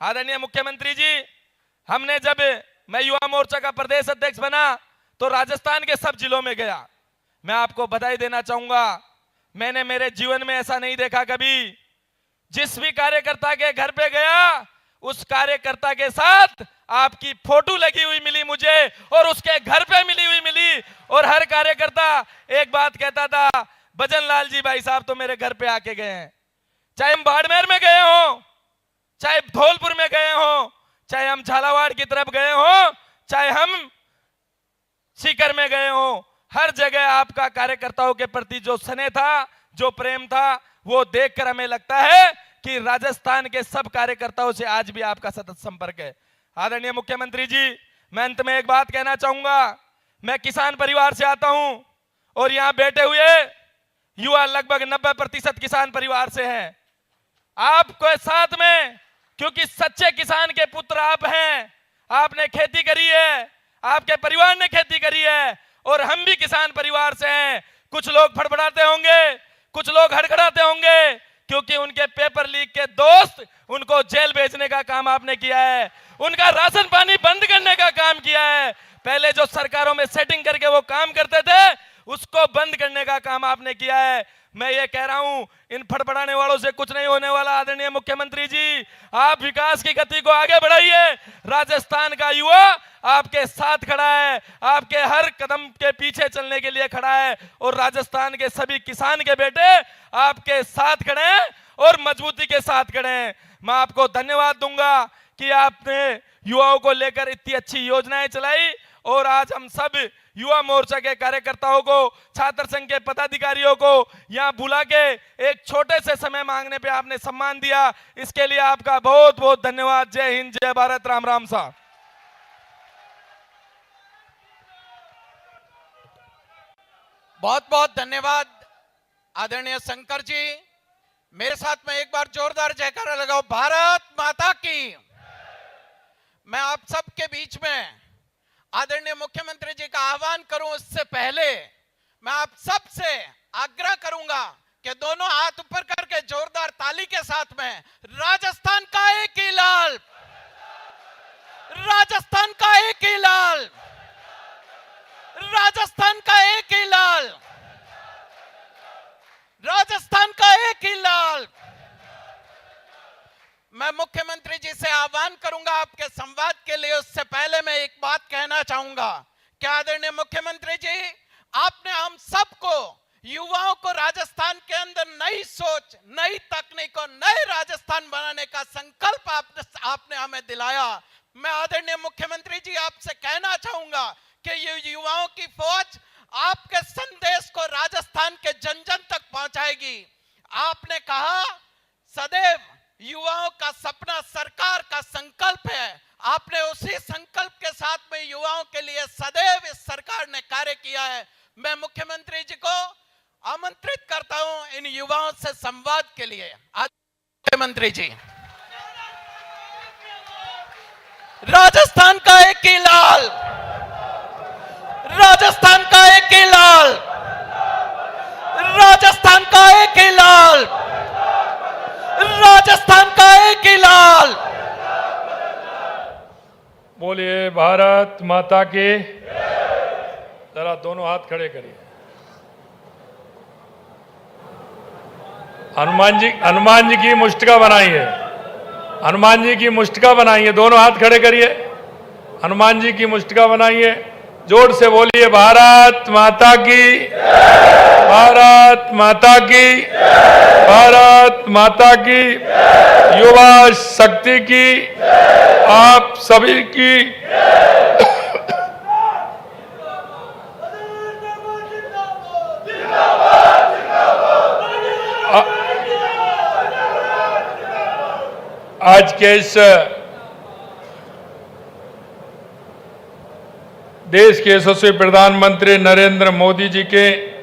आदरणीय मुख्यमंत्री जी, हमने जब मैं युवा मोर्चा का प्रदेश अध्यक्ष बना तो राजस्थान के सब जिलों में गया। मैं आपको बधाई देना चाहूंगा, मैंने मेरे जीवन में ऐसा नहीं देखा कभी। जिस भी कार्यकर्ता के घर पे गया उस कार्यकर्ता के साथ आपकी फोटो लगी हुई मिली मुझे और उसके घर पे मिली हुई मिली। और हर कार्यकर्ता एक बात कहता था, भजन लाल जी भाई साहब तो मेरे घर पे आके गए हैं। चाहे हम बाड़मेर में गए हों, चाहे धौलपुर में गए हों, चाहे हम झालावाड़ की तरफ गए हों, चाहे हम सीकर में गए हों, हर जगह आपका कार्यकर्ताओं के प्रति जो स्नेह था, जो प्रेम था, वो देखकर हमें लगता है कि राजस्थान के सब कार्यकर्ताओं से आज भी आपका सतत संपर्क है। आदरणीय मुख्यमंत्री जी, मैं अंत में एक बात कहना चाहूंगा। मैं किसान परिवार से आता हूं और यहां बैठे हुए युवा लगभग 90% किसान परिवार से हैं। आपके साथ में, क्योंकि सच्चे किसान के पुत्र आप हैं, आपने खेती करी है, आपके परिवार ने खेती करी है और हम भी किसान परिवार से हैं। कुछ लोग फड़फड़ाते होंगे, कुछ लोग हड़खड़ाते होंगे, क्योंकि उनके पेपर लीक के दोस्त उनको जेल भेजने का काम आपने किया है, उनका राशन पानी बंद करने का काम किया है। पहले जो सरकारों में सेटिंग करके वो काम करते थे उसको बंद करने का काम आपने किया है। मैं ये कह रहा हूं, इन फड़फड़ाने वालों से कुछ नहीं होने वाला। आदरणीय मुख्यमंत्री जी, आप विकास की गति को आगे बढ़ाइए। राजस्थान का युवा आपके साथ खड़ा है, आपके हर कदम के पीछे चलने के लिए खड़ा है और राजस्थान के सभी किसान के बेटे आपके साथ खड़े हैं और मजबूती के साथ खड़े हैं। मैं आपको धन्यवाद दूंगा कि आपने युवाओं को लेकर इतनी अच्छी योजनाएं चलाई और आज हम सब युवा मोर्चा के कार्यकर्ताओं को, छात्र संघ के पदाधिकारियों को यहां बुला के एक छोटे से समय मांगने पे आपने सम्मान दिया, इसके लिए आपका बहुत बहुत धन्यवाद। जय हिंद, जय भारत, राम राम साहब। बहुत बहुत धन्यवाद आदरणीय शंकर जी। मेरे साथ में एक बार जोरदार जयकारा लगाओ, भारत माता की। मैं आप सबके बीच में आदरणीय मुख्यमंत्री जी का आह्वान करूं उससे पहले मैं आप सबसे आग्रह करूंगा कि दोनों हाथ ऊपर करके जोरदार ताली के साथ में राजस्थान का एक ही लाल, राजस्थान का एक ही लाल, राजस्थान का एक ही लाल, राजस्थान का एक ही लाल। मैं मुख्यमंत्री जी से आह्वान करूंगा आपके संवाद के लिए। उससे पहले मैं एक बात कहना चाहूंगा कि आदरणीय मुख्यमंत्री जी, आपने हम सबको, युवाओं को राजस्थान के अंदर नई सोच, नई तकनीक और नए राजस्थान बनाने का संकल्प आपने हमें दिलाया। मैं आदरणीय मुख्यमंत्री जी आपसे कहना चाहूंगा कि ये युवाओं की फौज आपके संदेश को राजस्थान के जन जन तक पहुंचाएगी। आपने कहा सदैव युवाओं का सपना सरकार का संकल्प है। आपने उसी संकल्प के साथ में युवाओं के लिए सदैव इस सरकार ने कार्य किया है। मैं मुख्यमंत्री जी को आमंत्रित करता हूं इन युवाओं से संवाद के लिए। मुख्यमंत्री जी, राजस्थान का एक ही लाल, राजस्थान का एक ही लाल, राजस्थान का एक ही लाल, राजस्थान का एक ही लाल। बोलिए भारत माता की। जरा दोनों हाथ खड़े करिए। हनुमान जी की मुष्टिका बनाइए, हनुमान जी की मुष्टिका बनाइए। दोनों हाथ खड़े करिए, हनुमान जी की मुष्टिका बनाइए। जोर से बोलिए भारत माता की, भारत माता की, भारत माता की। युवा शक्ति की, आप सभी की। आज के इस देश के यशस्वी प्रधानमंत्री नरेंद्र मोदी जी के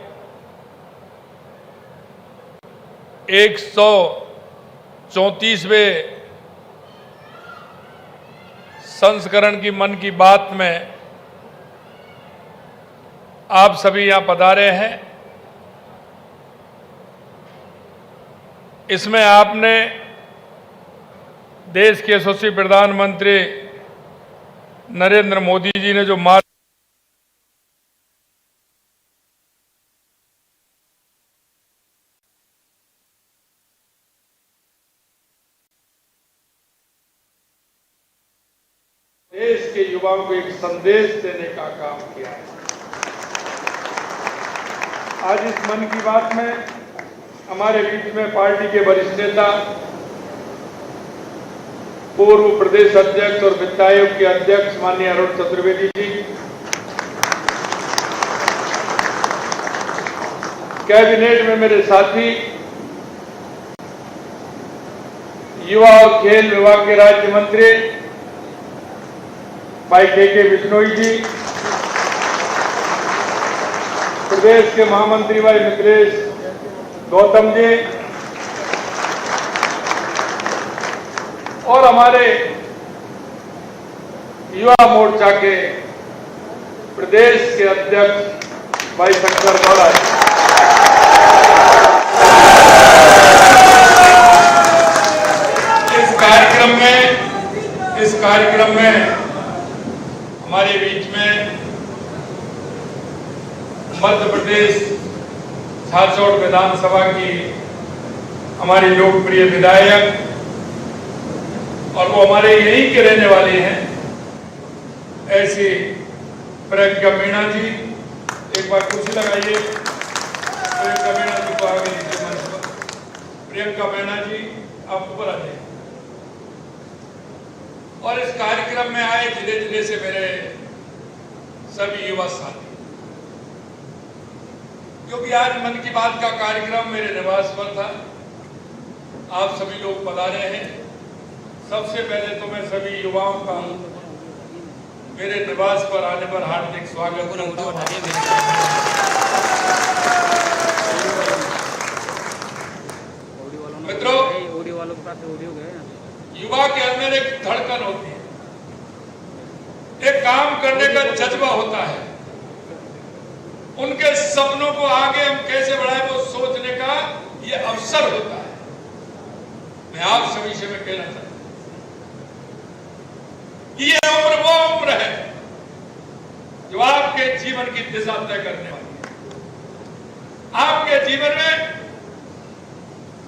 134वें संस्करण की मन की बात में आप सभी यहां पधारे हैं। इसमें आपने देश के यशस्वी प्रधानमंत्री नरेंद्र मोदी जी ने जो मार्ग देश के युवाओं को एक संदेश देने का काम किया है। आज इस मन की बात में हमारे बीच में पार्टी के वरिष्ठ नेता, पूर्व प्रदेश अध्यक्ष और वित्त आयोग के अध्यक्ष माननीय अरुण चतुर्वेदी जी, कैबिनेट में मेरे साथी, युवा और खेल विभाग के राज्य मंत्री भाई के बिश्नोई जी, प्रदेश के महामंत्री भाई मिथिलेश गौतम जी और हमारे युवा मोर्चा के प्रदेश के अध्यक्ष भाई शंकर गौड़ा जी। इस कार्यक्रम में हमारे बीच में मध्य प्रदेश झारखंड विधानसभा की हमारी लोकप्रिय विधायक और वो हमारे यहीं के रहने वाले हैं ऐसी प्रियंका मीणा जी, एक बार कुर्सी लगाइए। प्रियंका मीणा जी को आगे नीचे मंच पर। प्रियंका मीणा जी आप ऊपर आ जाइए। और इस कार्यक्रम में आए जिले जिले से मेरे सभी युवा साथी, क्योंकि आज मन की बात का कार्यक्रम मेरे निवास पर था। आप सभी लोग पधारे हैं। सबसे पहले तो मैं सभी युवाओं का मेरे निवास पर आने पर हार्दिक स्वागत करता हूं। मित्रों, युवा के अंदर एक धड़कन होती है, एक काम करने का जज्बा होता है, उनके सपनों को आगे हम कैसे बढ़ाएं वो सोचने का ये अवसर होता है। मैं आप सभी से मैं कहना चाहता हूं कि ये उम्र वो उम्र है जो आपके जीवन की दिशा तय करने वाली है। आपके जीवन में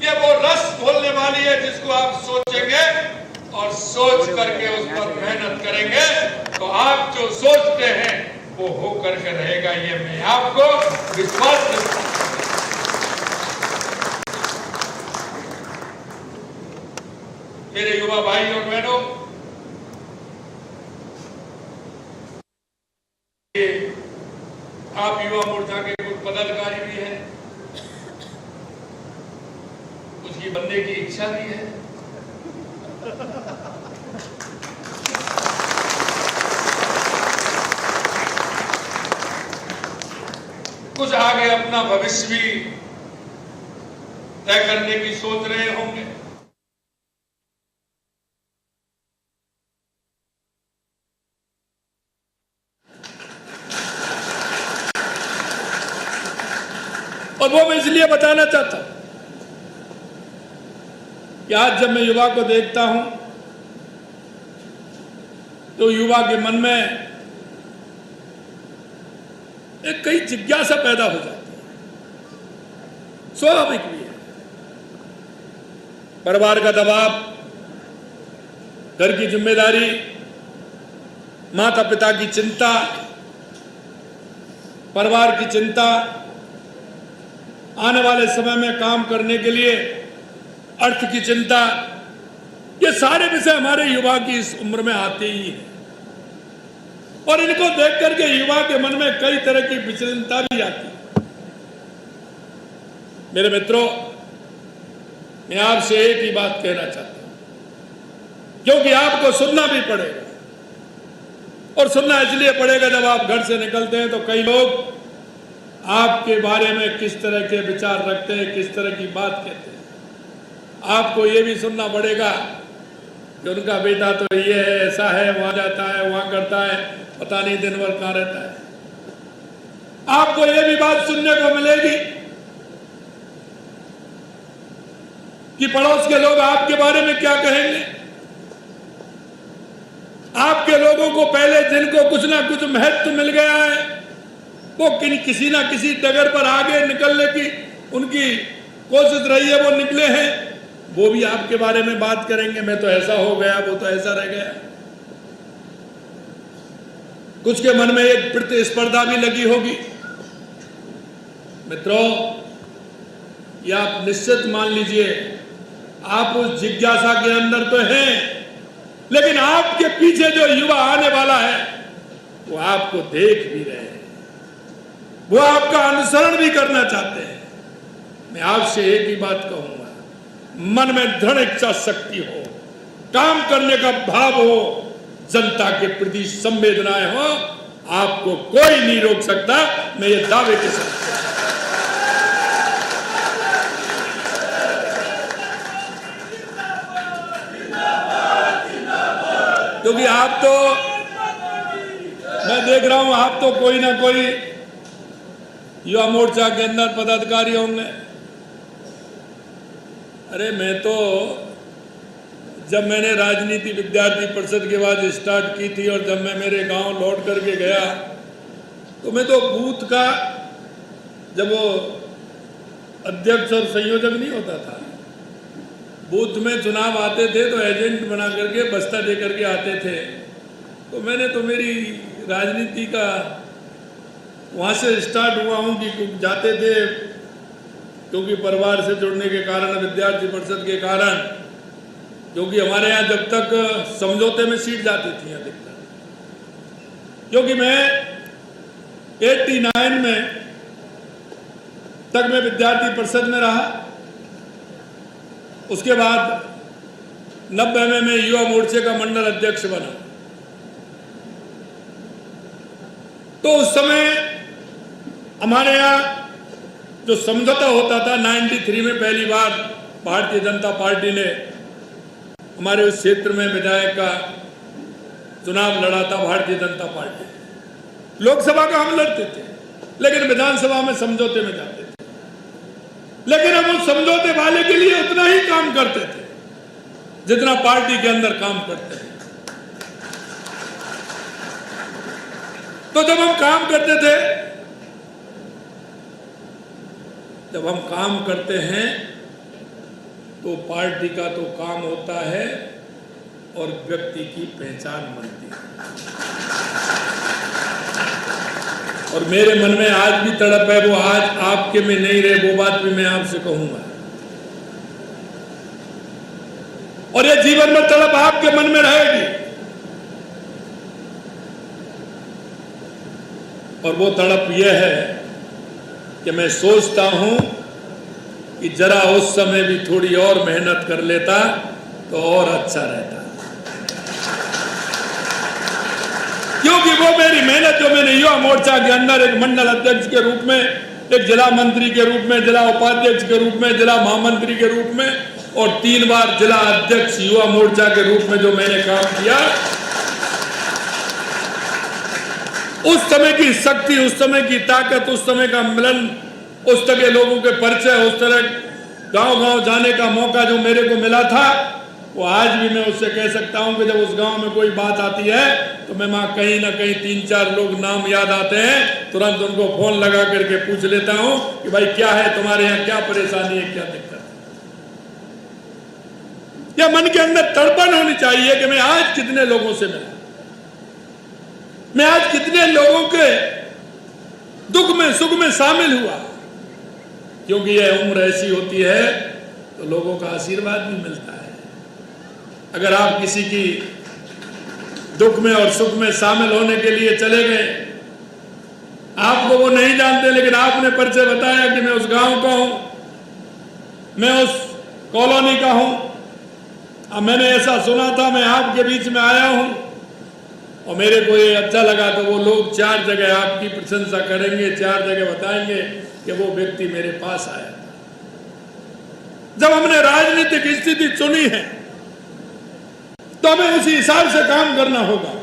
ये वो रस घोलने वाली है जिसको आप सोचेंगे और सोच करके उस पर मेहनत करेंगे तो आप जो सोचते हैं वो हो करके रहेगा। ये मैं आपको विश्वास देता हूं। मेरे युवा भाई और बहनों, आप युवा मोर्चा के कुछ पदाधिकारी भी हैं, उसकी बनने की इच्छा भी है। कुछ आगे अपना भविष्य भी तय करने की सोच रहे होंगे। और वो मैं इसलिए बताना चाहता हूं कि आज जब मैं युवा को देखता हूं तो युवा के मन में एक कई जिज्ञासा पैदा हो जाती है, स्वाभाविक भी है। परिवार का दबाव, घर की जिम्मेदारी, माता पिता की चिंता, परिवार की चिंता, आने वाले समय में काम करने के लिए अर्थ की चिंता, ये सारे विषय हमारे युवा की इस उम्र में आते ही हैं। और इनको देख करके युवा के मन में कई तरह की विचलनता भी आती है। मेरे मित्रों, मैं आपसे एक ही बात कहना चाहता हूं, क्योंकि आपको सुनना भी पड़ेगा और सुनना इसलिए पड़ेगा जब आप घर से निकलते हैं तो कई लोग आपके बारे में किस तरह के विचार रखते हैं, किस तरह की बात कहते हैं। आपको ये भी सुनना पड़ेगा कि उनका बेटा तो ये है, ऐसा है, वहां जाता है, वहां करता है, पता नहीं दिन भर कहां रहता है। आपको ये भी बात सुनने को मिलेगी कि पड़ोस के लोग आपके बारे में क्या कहेंगे, आपके लोगों को पहले जिनको कुछ ना कुछ महत्व मिल गया है, वो किसी ना किसी डगर पर आगे निकलने की उनकी कोशिश रही है, वो निकले हैं। वो भी आपके बारे में बात करेंगे, मैं तो ऐसा हो गया, वो तो ऐसा रह गया। कुछ के मन में एक प्रतिस्पर्धा भी लगी होगी। मित्रों, ये आप निश्चित मान लीजिए, आप उस जिज्ञासा के अंदर तो हैं, लेकिन आपके पीछे जो युवा आने वाला है वो आपको देख भी रहे हैं, वो आपका अनुसरण भी करना चाहते हैं। मैं आपसे एक ही बात कहूंगा, मन में दृढ़ इच्छा शक्ति हो, काम करने का भाव हो, जनता के प्रति संवेदनाएं हो, आपको कोई नहीं रोक सकता। मैं ये दावे के साथ, क्योंकि आप तो, मैं देख रहा हूं, आप तो कोई ना कोई युवा मोर्चा के अंदर पदाधिकारी होंगे। अरे मैं तो, जब मैंने राजनीति विद्यार्थी परिषद के बाद स्टार्ट की थी और जब मैं मेरे गांव लौट करके गया, तो मैं तो बूथ का, जब वो अध्यक्ष और संयोजक नहीं होता था, बूथ में चुनाव आते थे तो एजेंट बना करके बस्ता दे करके आते थे। तो मैंने तो मेरी राजनीति का वहाँ से स्टार्ट हुआ हूँ कि जाते थे, क्योंकि परिवार से जुड़ने के कारण, विद्यार्थी परिषद के कारण, क्योंकि हमारे यहाँ जब तक समझौते में सीट जाती थी अधिकतर, क्योंकि मैं 89 में तक मैं विद्यार्थी परिषद में रहा। उसके बाद 90 में मैं युवा मोर्चे का मंडल अध्यक्ष बना। तो उस समय हमारे यहाँ जो समझौता होता था, 93 में पहली बार भारतीय जनता पार्टी ने हमारे उस क्षेत्र में विधायक का चुनाव लड़ा था। भारतीय जनता पार्टी लोकसभा का हम लड़ते थे, लेकिन विधानसभा में समझौते में जाते थे। लेकिन हम उस समझौते वाले के लिए उतना ही काम करते थे जितना पार्टी के अंदर काम करते हैं। तो जब हम काम करते हैं तो पार्टी का तो काम होता है और व्यक्ति की पहचान बनती है। और मेरे मन में आज भी तड़प है, वो आज आपके में नहीं रहे, वो बात भी मैं आपसे कहूंगा। और ये जीवन में तड़प आपके मन में रहेगी। और वो तड़प यह है कि मैं सोचता हूं कि जरा उस समय भी थोड़ी और मेहनत कर लेता तो और अच्छा रहता, क्योंकि वो मेरी मेहनत जो मैंने युवा मोर्चा के अंदर एक मंडल अध्यक्ष के रूप में, एक जिला मंत्री के रूप में, जिला उपाध्यक्ष के रूप में, जिला महामंत्री के रूप में और 3 बार जिला अध्यक्ष युवा मोर्चा के रूप में जो मैंने काम किया, उस समय की शक्ति, उस समय की ताकत, उस समय का मिलन, उस तरह के लोगों के परिचय, उस तरह गांव-गांव जाने का मौका जो मेरे को मिला था, वो आज भी मैं उससे कह सकता हूं कि जब उस गांव में कोई बात आती है तो मैं वहां कहीं ना कहीं 3-4 लोग नाम याद आते हैं, तुरंत उनको फोन लगा करके पूछ लेता हूं कि भाई क्या है तुम्हारे यहाँ, क्या परेशानी है, क्या दिक्कत है। या मन के अंदर तड़पन होनी चाहिए कि मैं आज कितने लोगों से मिला, मैं आज कितने लोगों के दुख में सुख में शामिल हुआ। क्योंकि यह उम्र ऐसी होती है तो लोगों का आशीर्वाद भी मिलता है। अगर आप किसी की दुख में और सुख में शामिल होने के लिए चले गए, आपको वो नहीं जानते, लेकिन आपने परिचय बताया कि मैं उस गांव का हूं, मैं उस कॉलोनी का हूं, अब मैंने ऐसा सुना था, मैं आपके बीच में आया हूं और मेरे को ये अच्छा लगा, तो वो लोग 4 जगह आपकी प्रशंसा करेंगे, 4 जगह बताएंगे कि वो व्यक्ति मेरे पास आया था। जब हमने राजनीतिक स्थिति चुनी है तो हमें उसी हिसाब से काम करना होगा।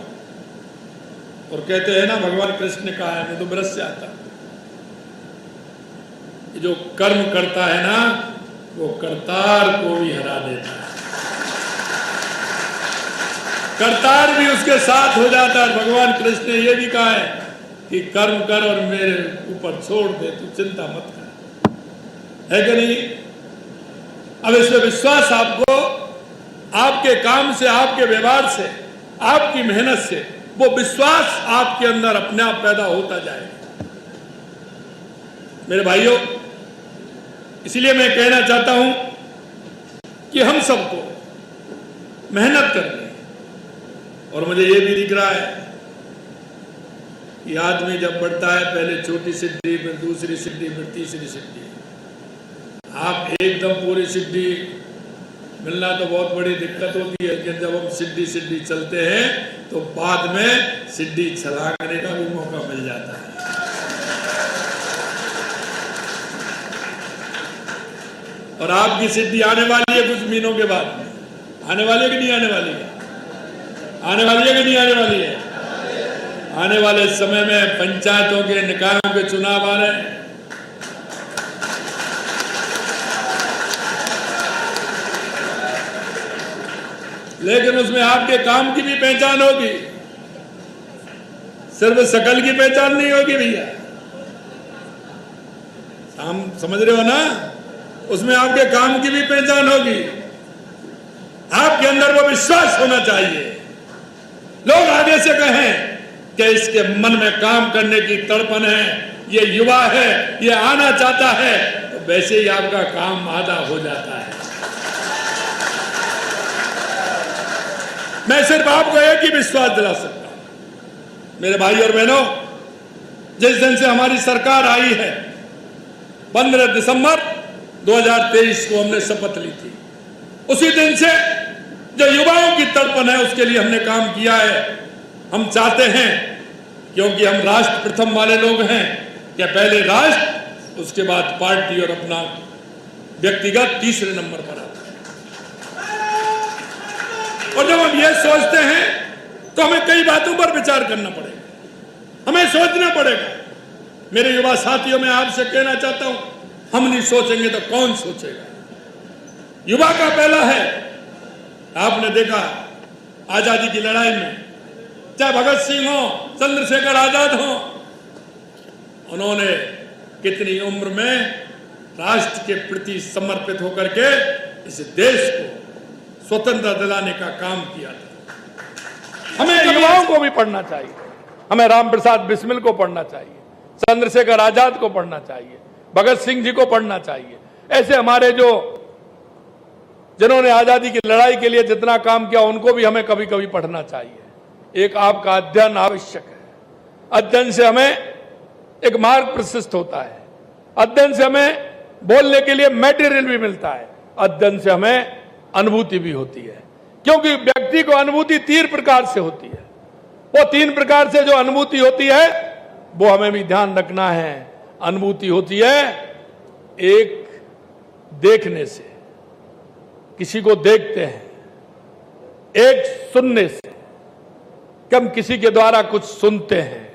और कहते हैं ना, भगवान कृष्ण ने कहा है, मैं तो ब्रश से आता, जो कर्म करता है ना वो करतार को भी हरा देता है। करतार भी उसके साथ हो जाता है। भगवान कृष्ण ने यह भी कहा है कि कर्म कर और मेरे ऊपर छोड़ दे, तू चिंता मत कर, है कि नहीं? अब इसमें विश्वास आपको आपके काम से, आपके व्यवहार से, आपकी मेहनत से वो विश्वास आपके अंदर अपने आप पैदा होता जाएगा। मेरे भाइयों, इसलिए मैं कहना चाहता हूं कि हम सबको मेहनत करनी है। और मुझे ये भी दिख रहा है कि आदमी जब बढ़ता है, पहले छोटी सिद्धि, फिर दूसरी सिद्धि, फिर तीसरी सिद्धि। आप एकदम पूरी सिद्धि मिलना तो बहुत बड़ी दिक्कत होती है, लेकिन जब हम सिद्धि सिद्धि चलते हैं तो बाद में सिद्धि छलांगने का भी मौका मिल जाता है। और आपकी सिद्धि आने वाली है कुछ महीनों के बाद। आने वाली है कि नहीं आने वाली है? आने वाली है कि नहीं आने वाली है? आने वाले समय में पंचायतों के, निकायों के चुनाव आ रहे हैं। लेकिन उसमें आपके काम की भी पहचान होगी, सिर्फ शकल की पहचान नहीं होगी भैया। हम समझ रहे हो ना? उसमें आपके काम की भी पहचान होगी। आपके अंदर वो विश्वास होना चाहिए। लोग आगे से कहें कि इसके मन में काम करने की तड़पन है, ये युवा है, ये आना चाहता है, तो वैसे ही आपका काम आधा हो जाता है। मैं सिर्फ आपको एक ही विश्वास दिला सकता हूं मेरे भाई और बहनों, जिस दिन से हमारी सरकार आई है, 15 दिसंबर 2023 को हमने शपथ ली थी, उसी दिन से जो युवाओं की तड़पन है उसके लिए हमने काम किया है। हम चाहते हैं, क्योंकि हम राष्ट्र प्रथम वाले लोग हैं, कि पहले राष्ट्र, उसके बाद पार्टी और अपना व्यक्तिगत तीसरे नंबर पर आता है। और जब हम ये सोचते हैं तो हमें कई बातों पर विचार करना पड़ेगा, हमें सोचना पड़ेगा। मेरे युवा साथियों, मैं आपसे कहना चाहता हूं, हम नहीं सोचेंगे तो कौन सोचेगा? युवा का पहला है, आपने देखा आजादी की लड़ाई में, चाहे भगत सिंह हो, चंद्रशेखर आजाद हो, उन्होंने कितनी उम्र में राष्ट्र के प्रति समर्पित होकर के इस देश को स्वतंत्रता दिलाने का काम किया था। हमें युवाओं को भी पढ़ना चाहिए, हमें राम प्रसाद बिस्मिल को पढ़ना चाहिए, चंद्रशेखर आजाद को पढ़ना चाहिए, भगत सिंह जी को पढ़ना चाहिए। ऐसे हमारे जिन्होंने आजादी की लड़ाई के लिए जितना काम किया, उनको भी हमें कभी कभी पढ़ना चाहिए। एक आपका अध्ययन आवश्यक है। अध्ययन से हमें एक मार्ग प्रशस्त होता है, अध्ययन से हमें बोलने के लिए मटेरियल भी मिलता है, अध्ययन से हमें अनुभूति भी होती है। क्योंकि व्यक्ति को अनुभूति 3 प्रकार से होती है। वो 3 प्रकार से जो अनुभूति होती है वो हमें भी ध्यान रखना है। अनुभूति होती है, एक देखने से, किसी को देखते हैं, एक सुनने से, कि हम किसी के द्वारा कुछ सुनते हैं,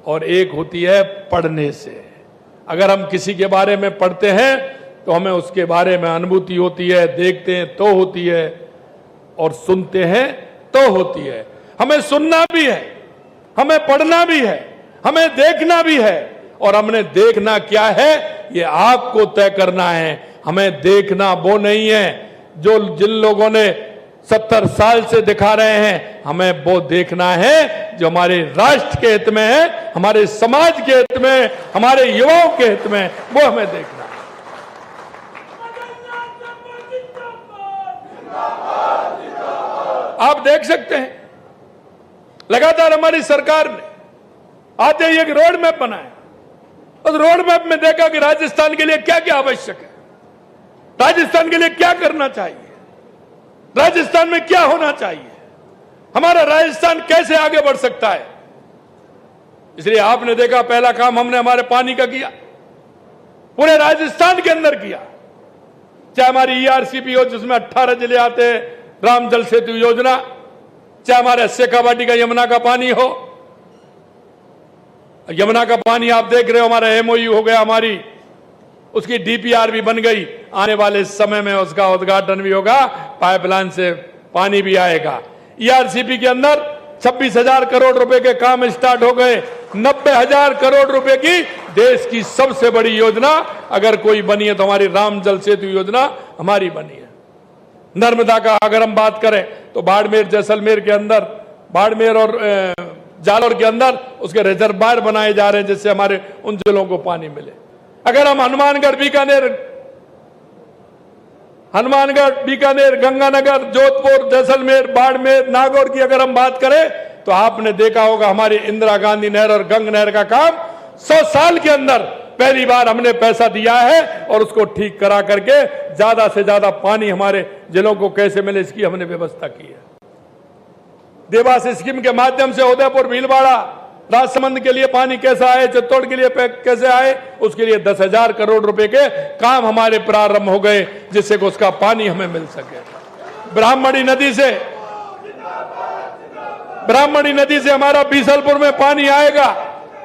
और एक होती है पढ़ने से। अगर हम किसी के बारे में पढ़ते हैं तो हमें उसके बारे में अनुभूति होती है, देखते हैं तो होती है, और सुनते हैं तो होती है। हमें सुनना भी है, हमें पढ़ना भी है, हमें देखना भी है, और हमने देखना क्या है ये आपको तय करना है। हमें देखना वो नहीं है जो जिन लोगों ने 70 साल से दिखा रहे हैं, हमें वो देखना है जो हमारे राष्ट्र के हित में है, हमारे समाज के हित में, हमारे युवाओं के हित में, वो हमें देखना है। आप देख सकते हैं लगातार हमारी सरकार ने आते ही एक रोड मैप बनाया। उस रोड मैप में देखा कि राजस्थान के लिए क्या क्या आवश्यक है, राजस्थान के लिए क्या करना चाहिए, राजस्थान में क्या होना चाहिए, हमारा राजस्थान कैसे आगे बढ़ सकता है। इसलिए आपने देखा पहला काम हमने हमारे पानी का किया, पूरे राजस्थान के अंदर किया। चाहे हमारी ईआरसीपी हो जिसमें 18 जिले आते हैं, राम जल सेतु योजना, चाहे हमारे शेखावाटी का यमुना का पानी हो। यमुना का पानी आप देख रहे हो, हमारा एमओयू हो गया, हमारी उसकी डीपीआर भी बन गई। आने वाले समय में उसका उद्घाटन भी होगा, पाइपलाइन से पानी भी आएगा। ईआरसीपी के अंदर 26,000 करोड़ रुपए के काम स्टार्ट हो गए। 90,000 करोड़ रुपए की देश की सबसे बड़ी योजना अगर कोई बनी है तो हमारी राम जल सेतु योजना हमारी बनी है। नर्मदा का अगर हम बात करें तो बाड़मेर जैसलमेर के अंदर, बाड़मेर और जालौर के अंदर उसके रिजर्वायर बनाए जा रहे हैं जिससे हमारे उन जिलों को पानी मिले। अगर हम हनुमानगढ़, बीकानेर, गंगानगर, जोधपुर, जैसलमेर, बाड़मेर, नागौर की अगर हम बात करें तो आपने देखा होगा हमारी इंदिरा गांधी नहर और गंग नहर का काम 100 साल के अंदर पहली बार हमने पैसा दिया है और उसको ठीक करा करके ज्यादा से ज्यादा पानी हमारे जिलों को कैसे मिले इसकी हमने व्यवस्था की है। देवास स्कीम के माध्यम से उदयपुर, भीलवाड़ा, राजसमंद के लिए पानी कैसा आए, चित्तौड़ के लिए कैसे आए, उसके लिए 10,000 करोड़ रुपए के काम हमारे प्रारंभ हो गए जिससे कि उसका पानी हमें मिल सके। ब्राह्मणी नदी से हमारा बीसलपुर में पानी आएगा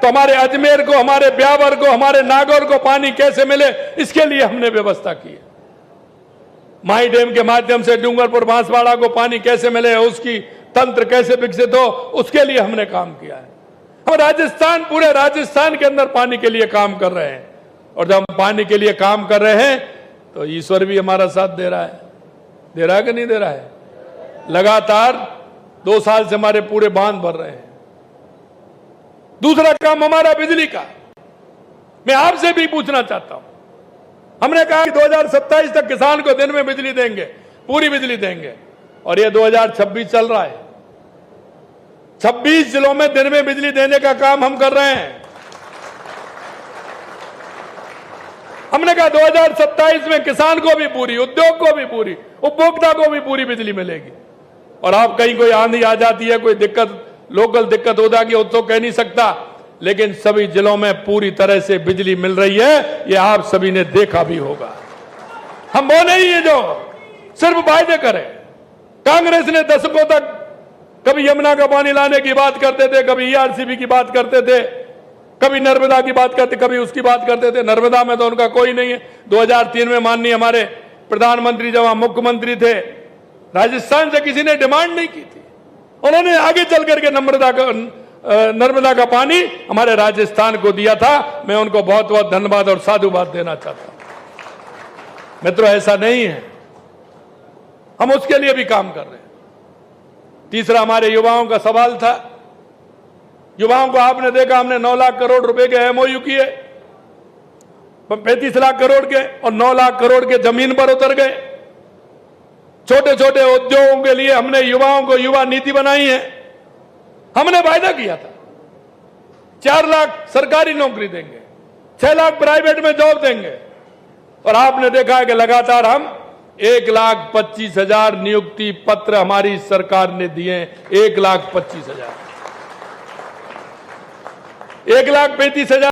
तो हमारे अजमेर को, हमारे ब्यावर को, हमारे नागौर को पानी कैसे मिले इसके लिए हमने व्यवस्था की है। माई डैम के माध्यम से डूंगरपुर, बांसवाड़ा को पानी कैसे मिले, उसकी तंत्र कैसे विकसित हो, उसके लिए हमने काम किया है। हम राजस्थान, पूरे राजस्थान के अंदर पानी के लिए काम कर रहे हैं और जब हम पानी के लिए काम कर रहे हैं तो ईश्वर भी हमारा साथ दे रहा है कि नहीं दे रहा है। लगातार 2 साल से हमारे पूरे बांध भर रहे हैं। दूसरा काम हमारा बिजली का, मैं आपसे भी पूछना चाहता हूं। हमने कहा कि 2027 तक किसान को दिन में बिजली देंगे, पूरी बिजली देंगे, और ये 2026 चल रहा है। 26 जिलों में दिन में बिजली देने का काम हम कर रहे हैं। हमने कहा 2027 में किसान को भी पूरी, उद्योग को भी पूरी, उपभोक्ता को भी पूरी बिजली मिलेगी। और आप कहीं कोई आंधी आ जाती है, कोई दिक्कत, लोकल दिक्कत हो जाएगी, वो तो कह नहीं सकता, लेकिन सभी जिलों में पूरी तरह से बिजली मिल रही है, ये आप सभी ने देखा भी होगा। हम वो नहीं है जो सिर्फ वायदे करें। कांग्रेस ने दशकों तक कभी यमुना का पानी लाने की बात करते थे, कभी ईआरसीबी की बात करते थे, कभी नर्मदा की बात करते, कभी उसकी बात करते थे। नर्मदा में तो उनका कोई नहीं है। 2003 में माननीय हमारे प्रधानमंत्री जब मुख्यमंत्री थे, राजस्थान से किसी ने डिमांड नहीं की थी, उन्होंने आगे चल करके नर्मदा का पानी हमारे राजस्थान को दिया था। मैं उनको बहुत बहुत धन्यवाद और साधुवाद देना चाहता हूं। मित्रों, ऐसा नहीं है, हम उसके लिए भी काम कर रहे हैं। तीसरा हमारे युवाओं का सवाल था। युवाओं को आपने देखा, हमने 9 लाख करोड़ रुपए के एमओयू किए, 35 लाख करोड़ के और 9 लाख करोड़ के जमीन पर उतर गए। छोटे छोटे उद्योगों के लिए हमने युवाओं को युवा नीति बनाई है। हमने वायदा किया था 4 लाख सरकारी नौकरी देंगे, 6 लाख प्राइवेट में जॉब देंगे, और आपने देखा है कि लगातार हम 1,25,000 नियुक्ति पत्र हमारी सरकार ने दिए। 1,25,000, 1,35,000